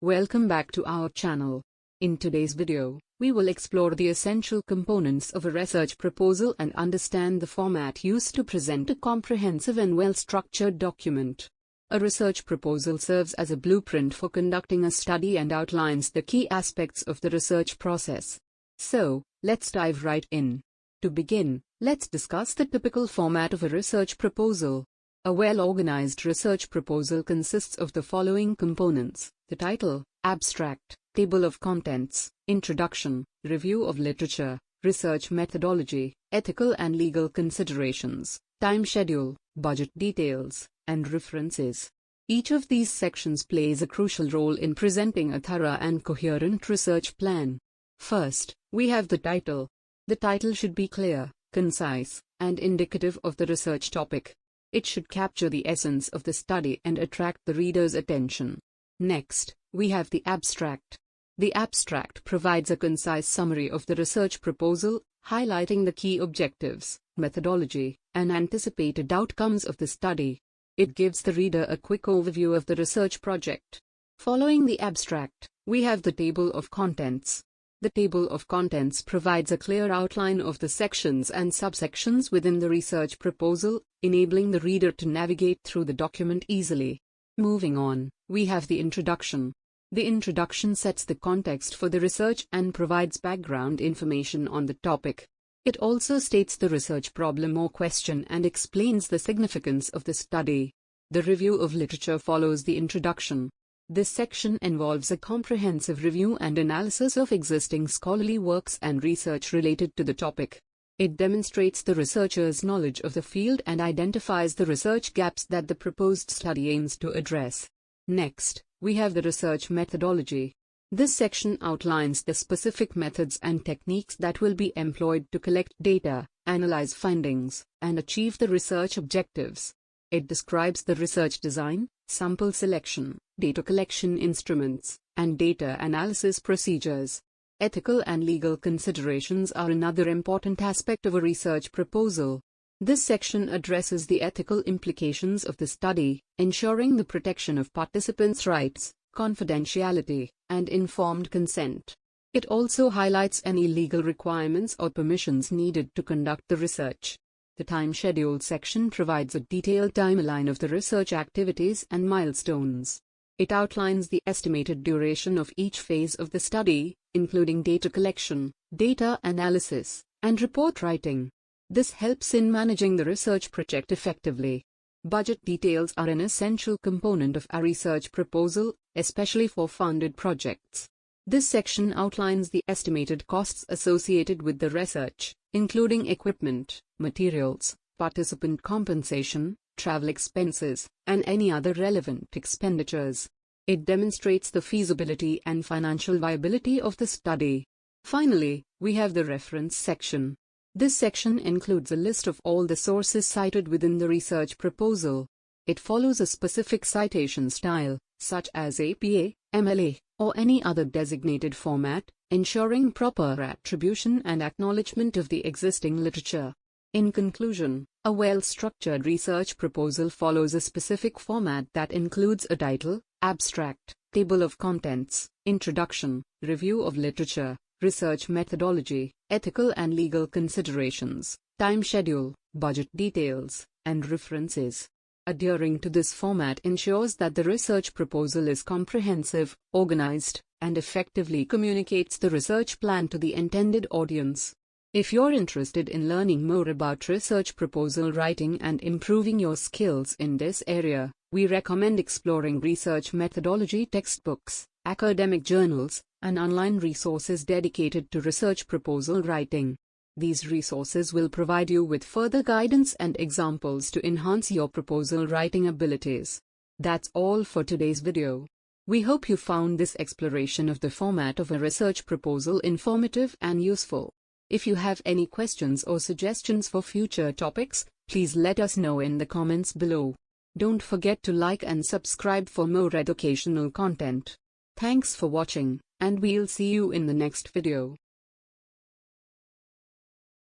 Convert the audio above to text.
Welcome back to our channel. In today's video, we will explore the essential components of a research proposal and understand the format used to present a comprehensive and well-structured document. A research proposal serves as a blueprint for conducting a study and outlines the key aspects of the research process. So, let's dive right in. To begin, let's discuss the typical format of a research proposal. A well-organized research proposal consists of the following components: the title, abstract, table of contents, introduction, review of literature, research methodology, ethical and legal considerations, time schedule, budget details, and references. Each of these sections plays a crucial role in presenting a thorough and coherent research plan. First, we have the title. The title should be clear, concise, and indicative of the research topic. It should capture the essence of the study and attract the reader's attention. Next, we have the abstract. The abstract provides a concise summary of the research proposal, highlighting the key objectives, methodology, and anticipated outcomes of the study. It gives the reader a quick overview of the research project. Following the abstract, we have the table of contents. The table of contents provides a clear outline of the sections and subsections within the research proposal, enabling the reader to navigate through the document easily. Moving on, we have the introduction. The introduction sets the context for the research and provides background information on the topic. It also states the research problem or question and explains the significance of the study. The review of literature follows the introduction. This section involves a comprehensive review and analysis of existing scholarly works and research related to the topic. It demonstrates the researcher's knowledge of the field and identifies the research gaps that the proposed study aims to address. Next, we have the research methodology. This section outlines the specific methods and techniques that will be employed to collect data, analyze findings, and achieve the research objectives. It describes the research design, sample selection, data collection instruments, and data analysis procedures. Ethical and legal considerations are another important aspect of a research proposal. This section addresses the ethical implications of the study, ensuring the protection of participants' rights, confidentiality, and informed consent. It also highlights any legal requirements or permissions needed to conduct the research. The time schedule section provides a detailed timeline of the research activities and milestones. It outlines the estimated duration of each phase of the study, including data collection, data analysis, and report writing. This helps in managing the research project effectively. Budget details are an essential component of a research proposal, especially for funded projects. This section outlines the estimated costs associated with the research, including equipment, materials, participant compensation, travel expenses, and any other relevant expenditures. It demonstrates the feasibility and financial viability of the study. Finally, we have the reference section. This section includes a list of all the sources cited within the research proposal. It follows a specific citation style, such as APA, MLA, or any other designated format, ensuring proper attribution and acknowledgement of the existing literature. In conclusion, a well-structured research proposal follows a specific format that includes a title, abstract, table of contents, introduction, review of literature, research methodology, ethical and legal considerations, time schedule, budget details, and references. Adhering to this format ensures that the research proposal is comprehensive, organized, and effectively communicates the research plan to the intended audience. If you're interested in learning more about research proposal writing and improving your skills in this area, we recommend exploring research methodology textbooks, academic journals, and online resources dedicated to research proposal writing. These resources will provide you with further guidance and examples to enhance your proposal writing abilities. That's all for today's video. We hope you found this exploration of the format of a research proposal informative and useful. If you have any questions or suggestions for future topics, please let us know in the comments below. Don't forget to like and subscribe for more educational content. Thanks for watching, and we'll see you in the next video.